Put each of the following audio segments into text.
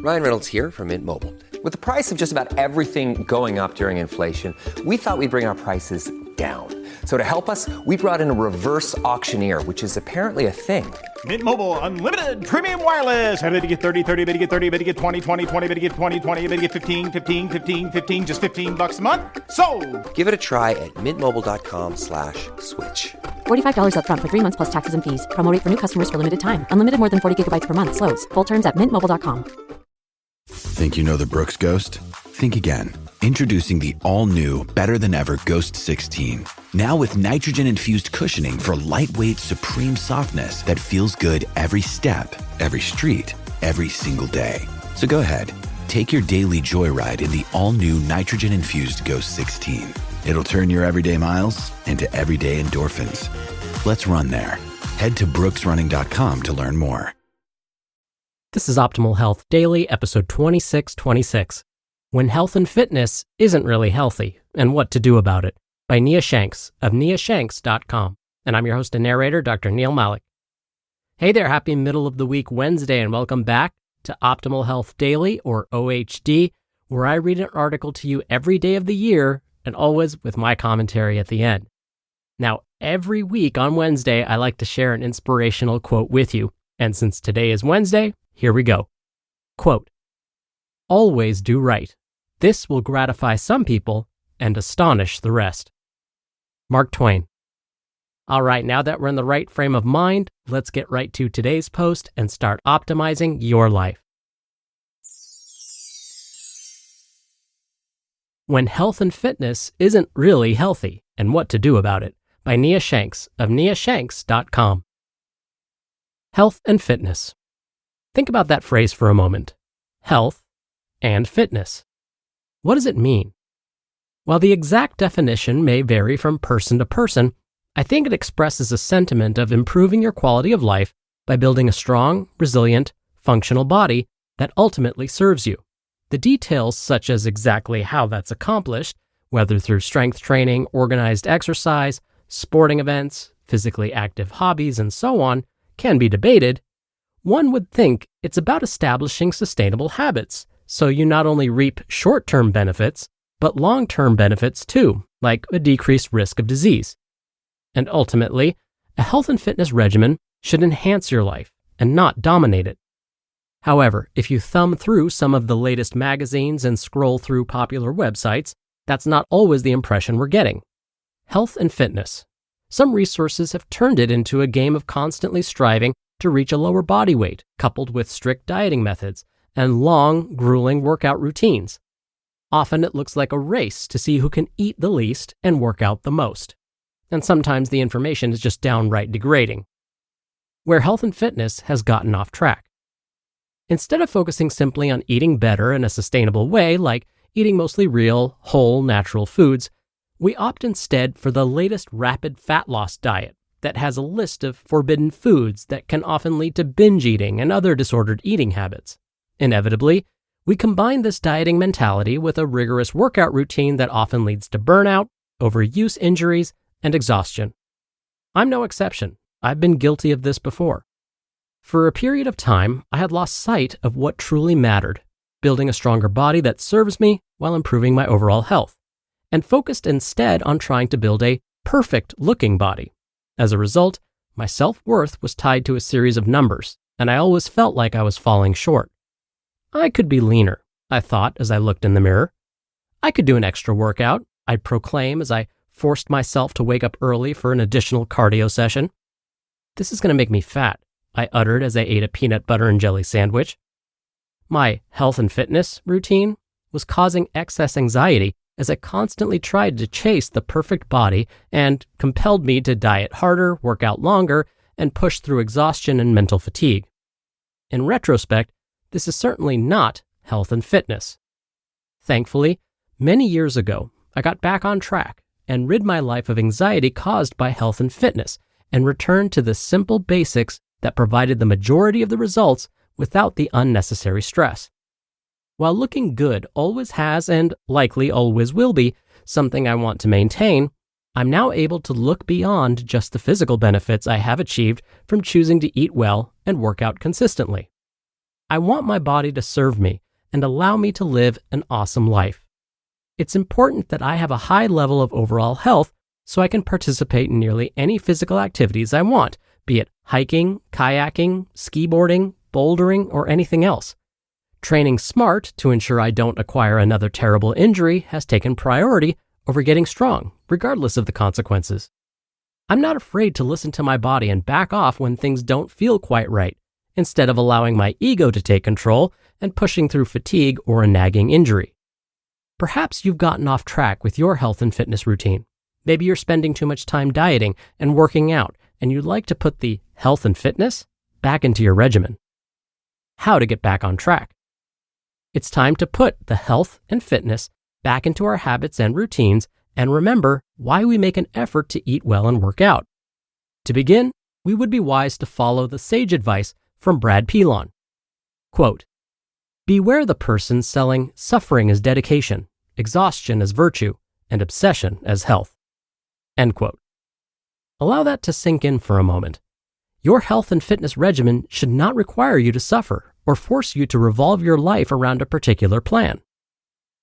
Ryan Reynolds here from Mint Mobile. With the price of just about everything going up during inflation, we thought we'd bring our prices down. So to help us, we brought in a reverse auctioneer, which is apparently a thing. Mint Mobile Unlimited Premium Wireless. How to get 30, 30, bit to get 30, bit to get 20, 20, 20, bit to get 20, 20, bit to get 15, 15, 15, 15, just $15 a month? Sold! Give it a try at mintmobile.com/switch. $45 up front for 3 months plus taxes and fees. Promo rate for new customers for limited time. Unlimited more than 40 gigabytes per month. Slows full terms at mintmobile.com. Think you know the Brooks Ghost? Think again. Introducing the all-new, better-than-ever Ghost 16. Now with nitrogen-infused cushioning for lightweight, supreme softness that feels good every step, every street, every single day. So go ahead, take your daily joyride in the all-new nitrogen-infused Ghost 16. It'll turn your everyday miles into everyday endorphins. Let's run there. Head to brooksrunning.com to learn more. This is Optimal Health Daily, episode 2626. When Health and Fitness Isn't Really Healthy, and What to Do About It, by Nia Shanks of niashanks.com. And I'm your host and narrator, Dr. Neil Malik. Hey there, happy middle of the week Wednesday, and welcome back to Optimal Health Daily, or OHD, where I read an article to you every day of the year, and always with my commentary at the end. Now, every week on Wednesday, I like to share an inspirational quote with you. And since today is Wednesday, here we go. Quote, "Always do right. This will gratify some people and astonish the rest." Mark Twain. All right, now that we're in the right frame of mind, let's get right to today's post and start optimizing your life. When Health and Fitness Isn't Really Healthy, and What to Do About It, by Nia Shanks of niashanks.com. Health and fitness. Think about that phrase for a moment. Health and fitness. What does it mean? While the exact definition may vary from person to person, I think it expresses a sentiment of improving your quality of life by building a strong, resilient, functional body that ultimately serves you. The details, such as exactly how that's accomplished, whether through strength training, organized exercise, sporting events, physically active hobbies, and so on, can be debated. One would think it's about establishing sustainable habits, so you not only reap short-term benefits, but long-term benefits too, like a decreased risk of disease. And ultimately, a health and fitness regimen should enhance your life and not dominate it. However, if you thumb through some of the latest magazines and scroll through popular websites, that's not always the impression we're getting. Health and fitness. Some resources have turned it into a game of constantly striving to reach a lower body weight, coupled with strict dieting methods and long, grueling workout routines. Often it looks like a race to see who can eat the least and work out the most. And sometimes the information is just downright degrading. Where health and fitness has gotten off track. Instead of focusing simply on eating better in a sustainable way, like eating mostly real, whole, natural foods, we opt instead for the latest rapid fat loss diet that has a list of forbidden foods that can often lead to binge eating and other disordered eating habits. Inevitably, we combine this dieting mentality with a rigorous workout routine that often leads to burnout, overuse injuries, and exhaustion. I'm no exception. I've been guilty of this before. For a period of time, I had lost sight of what truly mattered, building a stronger body that serves me while improving my overall health, and focused instead on trying to build a perfect-looking body. As a result, my self-worth was tied to a series of numbers, and I always felt like I was falling short. I could be leaner, I thought as I looked in the mirror. I could do an extra workout, I'd proclaim as I forced myself to wake up early for an additional cardio session. This is going to make me fat, I uttered as I ate a peanut butter and jelly sandwich. My health and fitness routine was causing excess anxiety as I constantly tried to chase the perfect body and compelled me to diet harder, work out longer, and push through exhaustion and mental fatigue. In retrospect, this is certainly not health and fitness. Thankfully, many years ago, I got back on track and rid my life of anxiety caused by health and fitness and returned to the simple basics that provided the majority of the results without the unnecessary stress. While looking good always has and likely always will be something I want to maintain, I'm now able to look beyond just the physical benefits I have achieved from choosing to eat well and work out consistently. I want my body to serve me and allow me to live an awesome life. It's important that I have a high level of overall health so I can participate in nearly any physical activities I want, be it hiking, kayaking, skiboarding, bouldering, or anything else. Training smart to ensure I don't acquire another terrible injury has taken priority over getting strong, regardless of the consequences. I'm not afraid to listen to my body and back off when things don't feel quite right, instead of allowing my ego to take control and pushing through fatigue or a nagging injury. Perhaps you've gotten off track with your health and fitness routine. Maybe you're spending too much time dieting and working out, and you'd like to put the health and fitness back into your regimen. How to get back on track? It's time to put the health and fitness back into our habits and routines and remember why we make an effort to eat well and work out. To begin, we would be wise to follow the sage advice from Brad Pilon. Quote, "Beware the person selling suffering as dedication, exhaustion as virtue, and obsession as health." End quote. Allow that to sink in for a moment. Your health and fitness regimen should not require you to suffer or force you to revolve your life around a particular plan.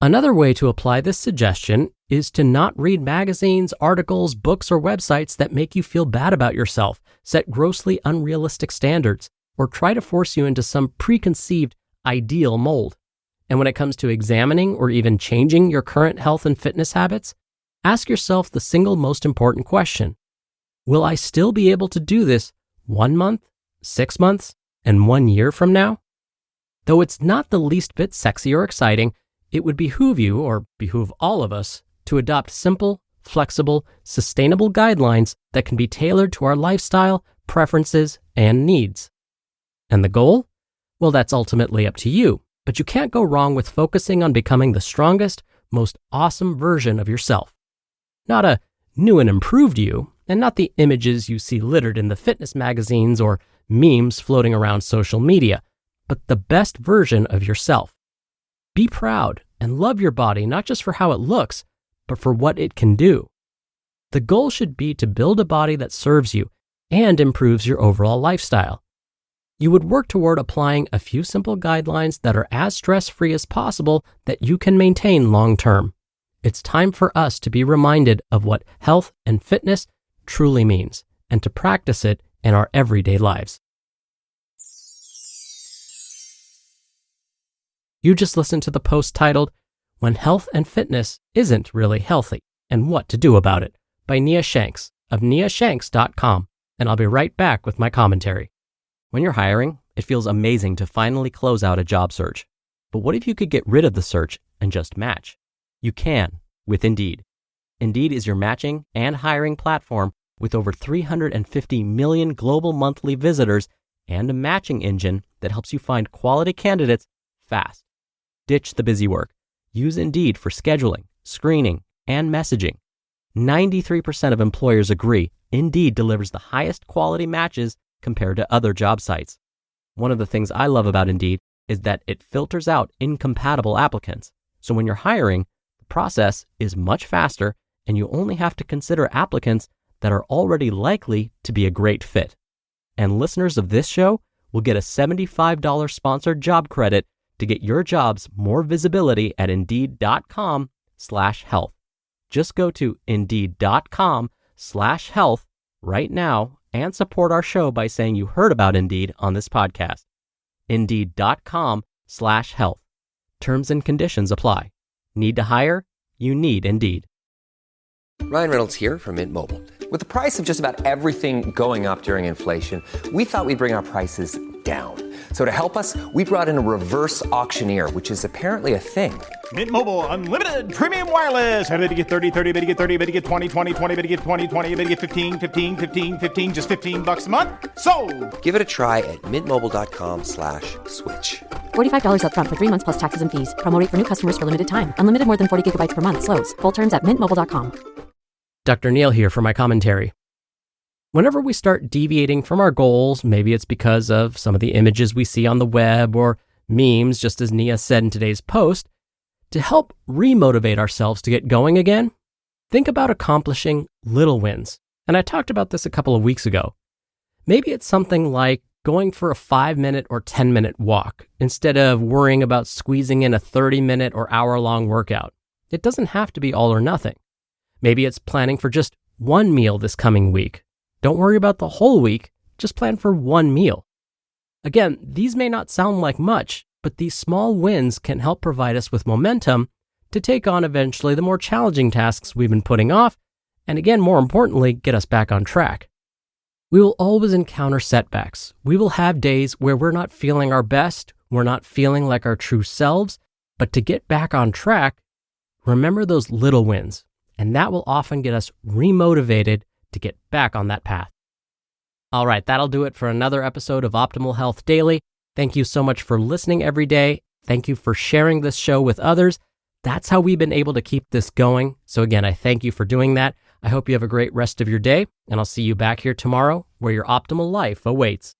Another way to apply this suggestion is to not read magazines, articles, books, or websites that make you feel bad about yourself, set grossly unrealistic standards, or try to force you into some preconceived ideal mold. And when it comes to examining or even changing your current health and fitness habits, ask yourself the single most important question. Will I still be able to do this 1 month, 6 months, and 1 year from now? Though it's not the least bit sexy or exciting, it would behoove you, or behoove all of us, to adopt simple, flexible, sustainable guidelines that can be tailored to our lifestyle, preferences, and needs. And the goal? Well, that's ultimately up to you, but you can't go wrong with focusing on becoming the strongest, most awesome version of yourself. Not a new and improved you, and not the images you see littered in the fitness magazines or memes floating around social media, but the best version of yourself. Be proud and love your body not just for how it looks, but for what it can do. The goal should be to build a body that serves you and improves your overall lifestyle. You would work toward applying a few simple guidelines that are as stress-free as possible that you can maintain long-term. It's time for us to be reminded of what health and fitness truly means and to practice it in our everyday lives. You just listened to the post titled, "When Health and Fitness Isn't Really Healthy and What to Do About It" by Nia Shanks of niashanks.com, and I'll be right back with my commentary. When you're hiring, it feels amazing to finally close out a job search. But what if you could get rid of the search and just match? You can with Indeed. Indeed is your matching and hiring platform with over 350 million global monthly visitors and a matching engine that helps you find quality candidates fast. Ditch the busy work. Use Indeed for scheduling, screening, and messaging. 93% of employers agree Indeed delivers the highest quality matches compared to other job sites. One of the things I love about Indeed is that it filters out incompatible applicants. So when you're hiring, the process is much faster and you only have to consider applicants that are already likely to be a great fit. And listeners of this show will get a $75 sponsored job credit to get your jobs more visibility at Indeed.com/health. Just go to Indeed.com/health right now and support our show by saying you heard about Indeed on this podcast. Indeed.com/health. Terms and conditions apply. Need to hire? You need Indeed. Ryan Reynolds here from Mint Mobile. With the price of just about everything going up during inflation, we thought we'd bring our prices down. So to help us, we brought in a reverse auctioneer, which is apparently a thing. Mint Mobile Unlimited Premium Wireless. How to get 30, 30, how to get 30, how to get 20, 20, 20, how to get 20, 20, how to get 15, 15, 15, 15, just $15 a month? Sold! Give it a try at mintmobile.com/switch. $45 up front for 3 months plus taxes and fees. Promo rate for new customers for limited time. Unlimited more than 40 gigabytes per month. Slows full terms at mintmobile.com. Dr. Neil here for my commentary. Whenever we start deviating from our goals, maybe it's because of some of the images we see on the web or memes, just as Nia said in today's post, to help remotivate ourselves to get going again, think about accomplishing little wins. And I talked about this a couple of weeks ago. Maybe it's something like going for a 5-minute or 10-minute walk instead of worrying about squeezing in a 30-minute or hour-long workout. It doesn't have to be all or nothing. Maybe it's planning for just one meal this coming week. Don't worry about the whole week, just plan for one meal. Again, these may not sound like much, but these small wins can help provide us with momentum to take on eventually the more challenging tasks we've been putting off, and again, more importantly, get us back on track. We will always encounter setbacks. We will have days where we're not feeling our best, we're not feeling like our true selves, but to get back on track, remember those little wins, and that will often get us remotivated to get back on that path. All right, that'll do it for another episode of Optimal Health Daily. Thank you so much for listening every day. Thank you for sharing this show with others. That's how we've been able to keep this going. So again, I thank you for doing that. I hope you have a great rest of your day, and I'll see you back here tomorrow where your optimal life awaits.